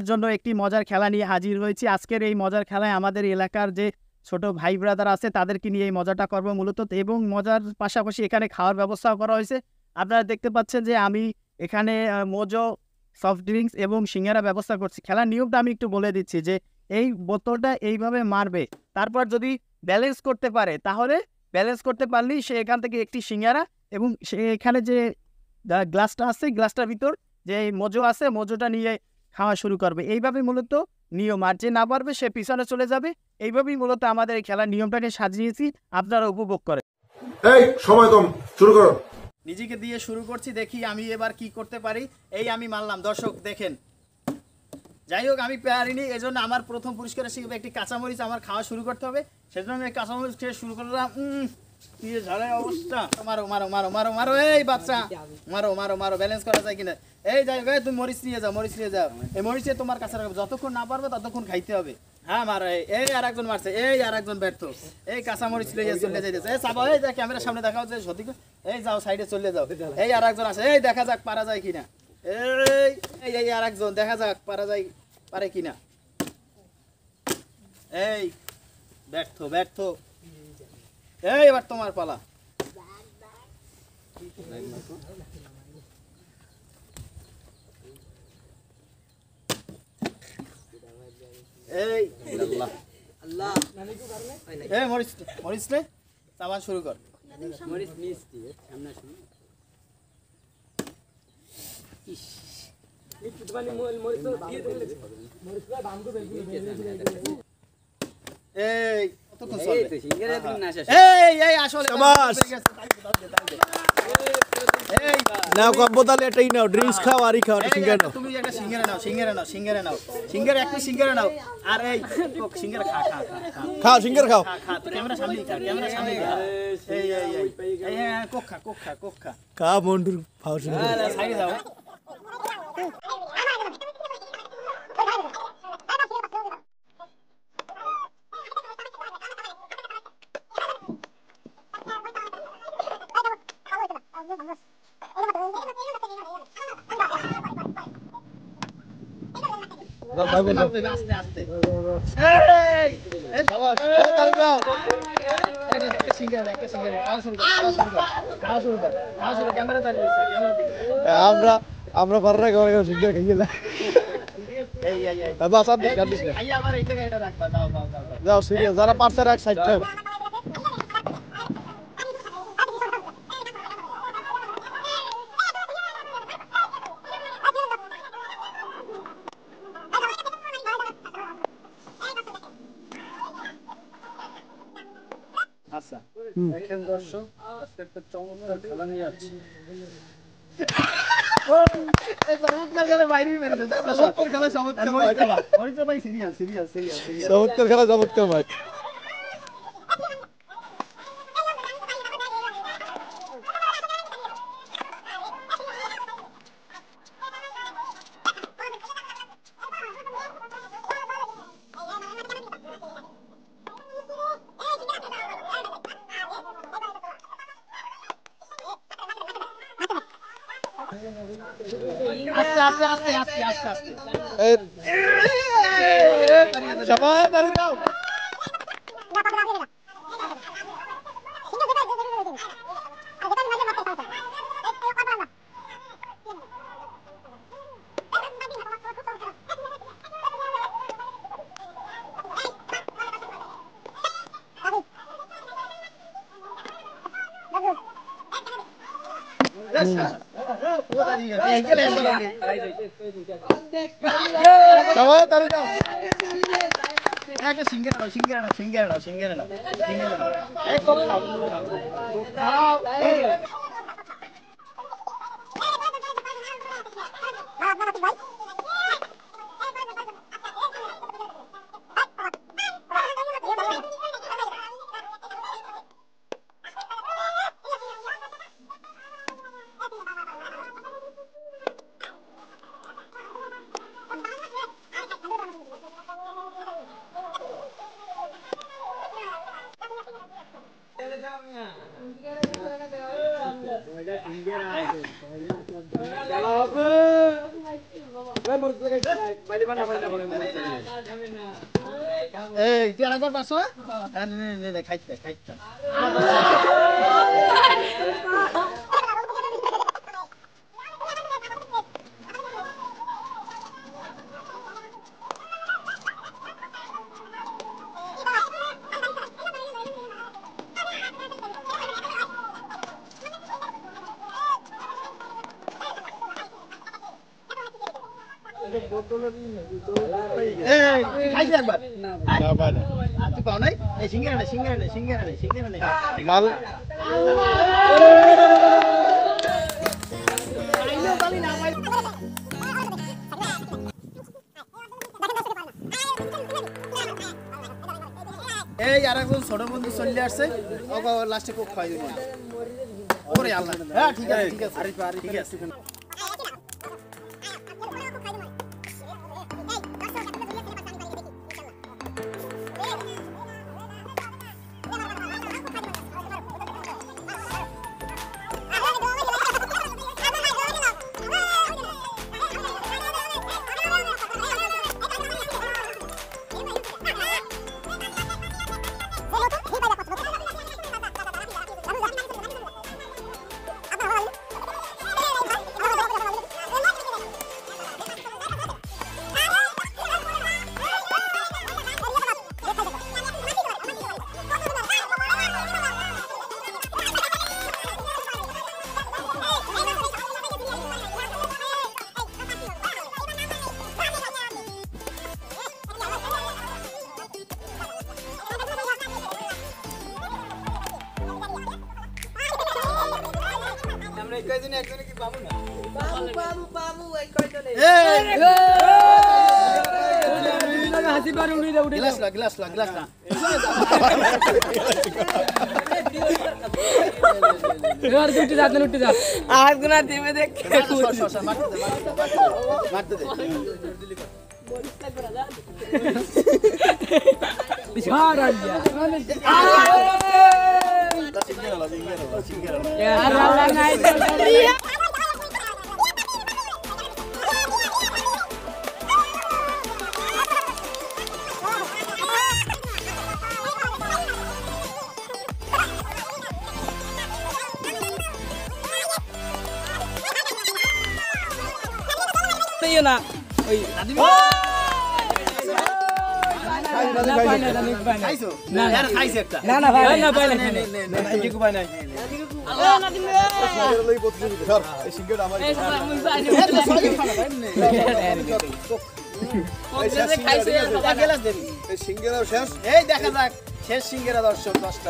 জন্য একটি মজার খেলা নিয়ে হাজির হয়েছি। আজকের এই মজার খেলায় আমাদের এলাকার যে ছোট ভাই ব্রাদার আছে তাদেরকে নিয়ে এই মজাটা করবো মূলত, এবং মজার পাশাপাশি এখানে খাওয়ার ব্যবস্থাও করা হয়েছে। আপনারা দেখতে পাচ্ছেন যে আমি এখানে মোজো, সফট ড্রিঙ্কস এবং সিঙ্গারা ব্যবস্থা করছি। খেলার নিয়মটা আমি একটু বলে দিচ্ছি যে এই বোতলটা এইভাবে মারবে, তারপর যদি ব্যালেন্স করতে পারে তাহলে ব্যালেন্স করতে পারলেই সে এখান থেকে একটি সিঙ্গারা এবং সে এখানে যে গ্লাসটা আছে গ্লাসটার ভিতর যে মোজো আছে মোজোটা নিয়ে খাওয়া শুরু করবে। এইভাবে মূলত নিয়ম, আর যে না পারবে সে পিছনে চলে যাবে। এইভাবেই মূলত আমাদের এই খেলার নিয়মটাকে সাজিয়েছি, আপনারা উপভোগ করেন। এই সময় কম, শুরু করো। নিজেকে দিয়ে শুরু করছি, দেখি আমি এবার কি করতে পারি। এই আমি মারলাম, দর্শক দেখেন। যাই হোক আমি পারিনি, এজন্য আমার প্রথম পুরস্কার হিসেবে একটি কাঁচামরিচ আমার খাওয়া শুরু করতে হবে। সেজন্য আমি কাঁচামরিচ খেয়ে শুরু করলাম। কি ঝালের অবস্থা! মারো মারো মারো মারো মারো, এই বাচ্চা মারো মারো মারো, ব্যালেন্স করা যায় কিনা। এই যাই হোক তুমি মরিচ নিয়ে যাও, মরিচ নিয়ে যাও। এই মরিচে তোমার কাছে রাখবে, যতক্ষণ না পারবে ততক্ষণ খাইতে হবে। হ্যাঁ মারো। এই আর একজন মারছে, এই আর একজন ব্যর্থ। এই কাঁচামরিচ লইয়া চলে যাইতেছে। এই চাবা, এই যা ক্যামেরার সামনে দেখাও যে সঠিক। এই যাও সাইডে চলে যাও। এই আর একজন আছে, এই দেখা যাক পারা যায় কিনা। এই এই আর একজন, দেখা যাক পারা যায় পারে কিনা। এই ব্যর্থ ব্যর্থ। এই এবার তোমার পালা। এই আল্লাহ এই মরিচ মরিচ রে চাবান শুরু কর। মরিচ মিষ্টি সামনে শুন। ইস একটু মানে মরিচ দিয়ে দিলে মরিচ দাও বাম করে এই কতক্ষণ চলবে? এই তো সিঙ্গারা দিন না শেষ। এই আসলে শাবাশ। এই নাও কম্বো তালে এটাই নাও, ড্রিঙ্কস খাও আর খাও, সিঙ্গারা নাও। তুমি একটা সিঙ্গারা নাও, সিঙ্গারা নাও, সিঙ্গারা নাও, সিঙ্গারা একটু সিঙ্গারা নাও। আর এই সিঙ্গারা খা খা খা খাও, সিঙ্গারা খাও, খা খা। ক্যামেরা সামনে খা, ক্যামেরা সামনে খা। এই এই এই এই কোক খা কোক খা কোক খা খা মন্ডুর খাও সিঙ্গারা। সাইডে যাও। আমরা পাররা সিঙ্গারা খাইয়ে যাও সিরিয়াস যারা পারছে রাখ সাইড থাক। আচ্ছা দেখেন দর্শক, আজকে একটা চমৎকার খেলা নিয়ে আসছি। চমৎকার খেলা বাইরে মেরে দেয়। চমৎকার খেলা চমৎকার ভাই, সিরিয়াস সিরিয়াস সিরিয়াস চমৎকার খেলা চমৎকার ভাই। আস্তে আস্তে আস্তে আস্তে আস্তে আস্তে সবাই দাঁড়িয়ে যাও। সিঙ্গারা নাও সিঙ্গারা নাও সিঙ্গারা নাও সিঙ্গারা নাও সিঙ্গারা নাও। এই তুই আরেকবার পারছো খাইতে খাইতে খাইছে একবার না পারে তুই পাও নাই এই সিঙ্গারা নেই সিঙ্গারা নেই সিঙ্গারা নেই সিঙ্গারা নেই মাল এই আর একজন ছোট বন্ধু চলে আসছে ওকে লাস্টে কোক খাই দিব ওরে আল্লাহ হ্যাঁ ঠিক আছে ঠিক আছে ঠিক আছে গ্লাস লা গ্লাস লা গ্লাস লা এবার উঠে যা উঠে যা আর গুনা দেবে দেখ মারতে দে বিশাল আইডিয়া সিঙ্গারা লা সিঙ্গারা আর আল্লাহ নাই না ওই খাইছো না यार খাইছে একটা না না ভাই না ভাই না না কি কো ভাই নাই লই বতলি ধর এই সিঙ্গারা আমার এই সিঙ্গারা শেষ এই দেখা যাক শেষ সিঙ্গারা দর্শক 10টা